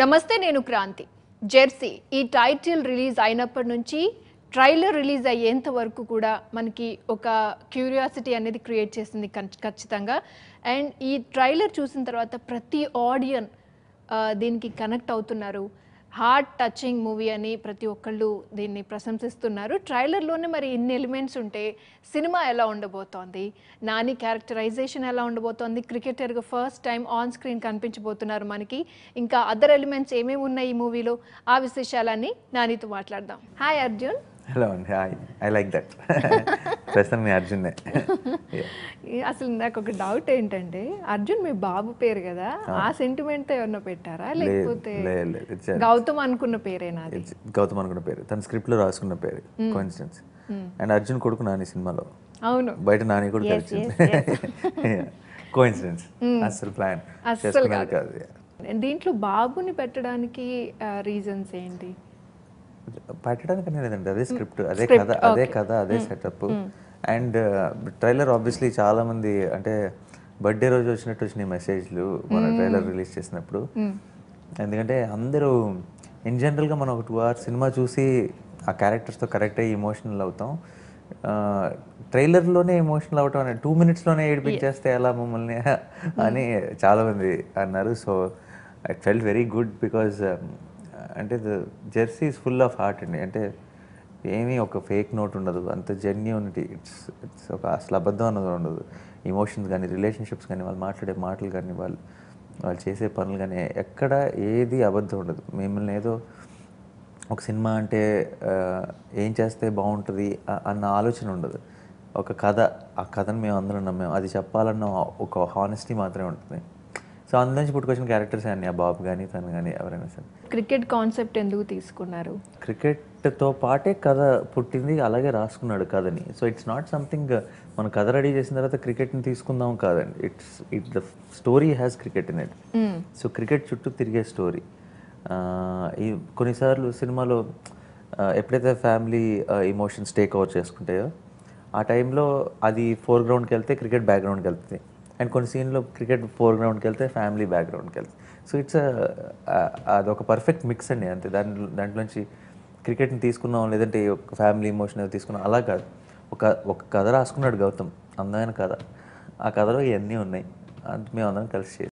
నమస్తే నేను క్రాంతి. జెర్సీ ఈ టైటిల్ రిలీజ్ అయినప్పటి నుంచి ట్రైలర్ రిలీజ్ అయ్యేంత వరకు కూడా మనకి ఒక క్యూరియాసిటీ అనేది క్రియేట్ చేసింది ఖచ్చితంగా. అండ్ ఈ ట్రైలర్ చూసిన తర్వాత ప్రతి ఆడియన్ దీనికి కనెక్ట్ అవుతున్నారు. హార్ట్ టచింగ్ మూవీ అని ప్రతి ఒక్కళ్ళు దీన్ని ప్రశంసిస్తున్నారు. ట్రైలర్లోనే మరి ఇన్ని ఎలిమెంట్స్ ఉంటే సినిమా ఎలా ఉండబోతోంది, నాని క్యారెక్టరైజేషన్ ఎలా ఉండబోతోంది, క్రికెటర్గా ఫస్ట్ టైం ఆన్ స్క్రీన్ కనిపించబోతున్నారు మనకి, ఇంకా అదర్ ఎలిమెంట్స్ ఏమేమి ఉన్నాయి ఈ మూవీలో, ఆ విశేషాలన్నీ నానితో మాట్లాడదాం. హాయ్ అర్జున్. హలో అండి, హాయ్. I like that. ప్రస్తుతం మీ అర్జున్నే. అసలు నాకు ఒక డౌట్ ఏంటంటే, అర్జున్ మీ బాబు పేరు కదా, ఆ సెంటిమెంట్ ఏమన్నా పెట్టారా లేకపోతే గౌతమ్ అనుకున్న పేరేనా? గౌతమ్ అనుకున్న పేరు, తన స్క్రిప్ట్ లో రాసుకున్న పేరు, కోఇన్సిడెన్స్. అండ్ అర్జున్ కొడుకు నాని సినిమాలో, అవును, బయట నాని కూడా కలిసింది. కోఇన్సిడెన్స్, అసలు ప్లాన్ చేసుకున్నది కాదు. దీంట్లో బాబుని పెట్టడానికి రీజన్స్ ఏంటి? పెట్టడానికి లేదండి, అదే స్క్రిప్ట్, అదే కథ, అదే సెటప్. అండ్ ట్రైలర్ ఆబ్వియస్లీ చాలా మంది అంటే బర్త్డే రోజు వచ్చినాయి మెసేజ్లు మన ట్రైలర్ రిలీజ్ చేసినప్పుడు. ఎందుకంటే అందరూ ఇన్ జనరల్గా మనం ఒక 2 hours సినిమా చూసి ఆ క్యారెక్టర్స్తో కరెక్ట్ అయ్యి ఎమోషనల్ అవుతాం. ట్రైలర్లోనే ఎమోషనల్ అవటం అని 2 minutesలోనే ఏడిపించేస్తే ఎలా మమ్మల్ని అని చాలామంది అన్నారు. So I felt very good because అంటే jersey is full of heart అండి. అంటే ఏమీ ఒక ఫేక్ నోట్ ఉండదు, అంత జెన్యూనిటీ. ఇట్స్ ఒక అసలు అబద్ధం అన్నది ఉండదు. ఎమోషన్స్ కానీ, రిలేషన్షిప్స్ కానీ, వాళ్ళు మాట్లాడే మాటలు కానీ, వాళ్ళు చేసే పనులు కానీ, ఎక్కడ ఏది అబద్ధం ఉండదు. మిమ్మల్ని ఏదో ఒక సినిమా అంటే ఏం చేస్తే బాగుంటుంది అన్న ఆలోచన ఉండదు. ఒక కథ, ఆ కథను మేము అందరం నమ్మాము, అది చెప్పాలన్న ఒక హానెస్టీ మాత్రమే ఉంటుంది. సో అందులోంచి పుట్టుకొచ్చిన క్యారెక్టర్స్ అన్నీ, ఆ బాబు కానీ తను కానీ ఎవరైనా సరే. క్రికెట్ కాన్సెప్ట్ ఎందుకు తీసుకున్నారు? క్రికెట్తో పాటే కథ పుట్టింది, అలాగే రాసుకున్నాడు కథని. సో ఇట్స్ నాట్ సంథింగ్ మనం కథ రెడీ చేసిన తర్వాత క్రికెట్ని తీసుకుందాం కాదండి. It's the story has cricket in it. So cricket చుట్టూ తిరిగే స్టోరీ. ఈ కొన్నిసార్లు సినిమాలో ఎప్పుడైతే ఫ్యామిలీ ఎమోషన్స్ టేక్ ఓవర్ చేసుకుంటాయో ఆ టైంలో అది ఫోర్గ్రౌండ్కి వెళ్తే క్రికెట్ బ్యాక్గ్రౌండ్కి వెళ్తుంది. అండ్ కొన్ని సీన్లో క్రికెట్ ఫోర్గ్రౌండ్కి వెళ్తే ఫ్యామిలీ బ్యాక్గ్రౌండ్కి వెళ్తుంది. సో ఇట్స్ అదొక పర్ఫెక్ట్ మిక్స్ అండి. అంతే, దాంట్లోంచి క్రికెట్ని తీసుకున్నాం, లేదంటే ఒక ఫ్యామిలీ ఎమోషన్ తీసుకున్నాం, అలా కాదు. ఒక కథ రాసుకున్నాడు గౌతమ్, అందమైన కథ. ఆ కథలో ఇవన్నీ ఉన్నాయి, మేము అందరం కలిసి